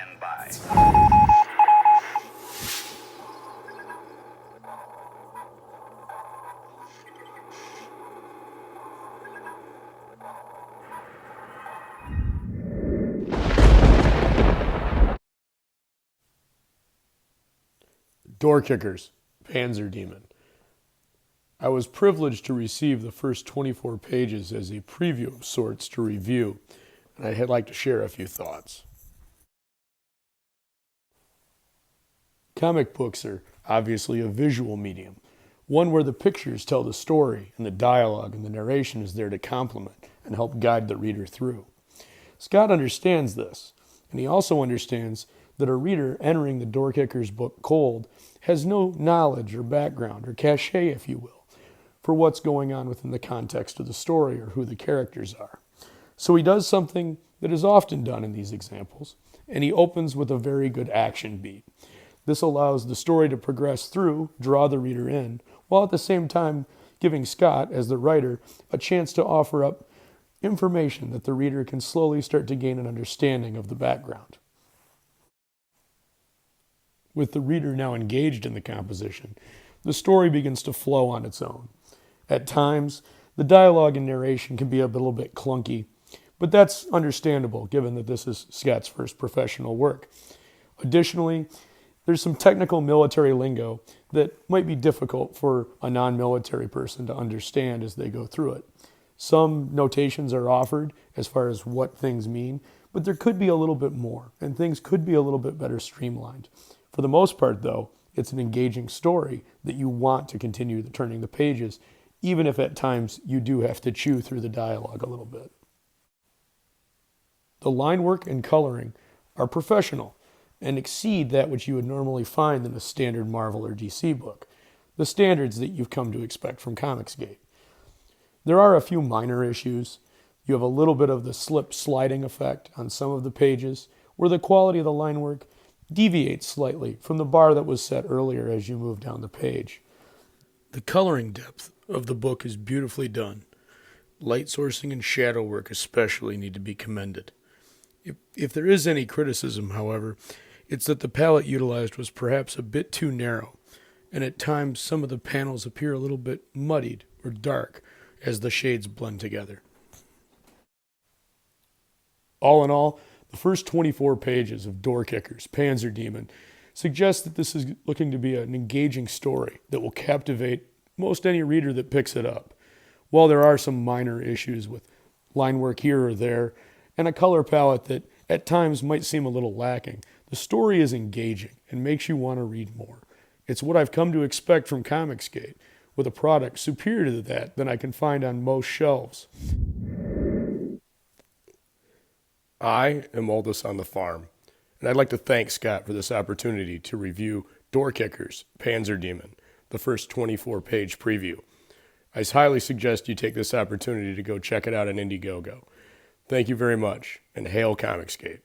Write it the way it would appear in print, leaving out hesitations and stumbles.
stand by. DoorKickers, Panzer Demon. I was privileged to receive the first 24 pages as a preview of sorts to review, and I'd like to share a few thoughts. Comic books are obviously a visual medium, one where the pictures tell the story and the dialogue and the narration is there to complement and help guide the reader through. Scott understands this, and he also understands that a reader entering the DoorKickers book cold has no knowledge or background or cachet, if you will, for what's going on within the context of the story or who the characters are. So he does something that is often done in these examples, and he opens with a very good action beat. This allows the story to progress through, draw the reader in, while at the same time giving Scott, as the writer, a chance to offer up information that the reader can slowly start to gain an understanding of the background. With the reader now engaged in the composition, the story begins to flow on its own. At times, the dialogue and narration can be a little bit clunky, but that's understandable given that this is Scott's first professional work. Additionally, there's some technical military lingo that might be difficult for a non-military person to understand as they go through it. Some notations are offered as far as what things mean, but there could be a little bit more, and things could be a little bit better streamlined. For the most part, though, it's an engaging story that you want to continue turning the pages, even if at times you do have to chew through the dialogue a little bit. The line work and coloring are professional and exceed that which you would normally find in a standard Marvel or DC book, the standards that you've come to expect from Comicsgate. There are a few minor issues. You have a little bit of the slip sliding effect on some of the pages, where the quality of the line work deviates slightly from the bar that was set earlier as you move down the page. The coloring depth of the book is beautifully done. Light sourcing and shadow work especially need to be commended. If there is any criticism, however, it's that the palette utilized was perhaps a bit too narrow, and at times some of the panels appear a little bit muddied or dark as the shades blend together. All in all, the first 24 pages of DoorKickers, Panzer Demon, suggest that this is looking to be an engaging story that will captivate most any reader that picks it up. While there are some minor issues with line work here or there, and a color palette that at times might seem a little lacking, the story is engaging and makes you want to read more. It's what I've come to expect from Comicsgate, with a product superior to that than I can find on most shelves. I am oldest on the farm, and I'd like to thank Scott for this opportunity to review DoorKickers, Panzer Demon, the first 24-page preview. I highly suggest you take this opportunity to go check it out on IndieGoGo. Thank you very much, and hail Comicsgate.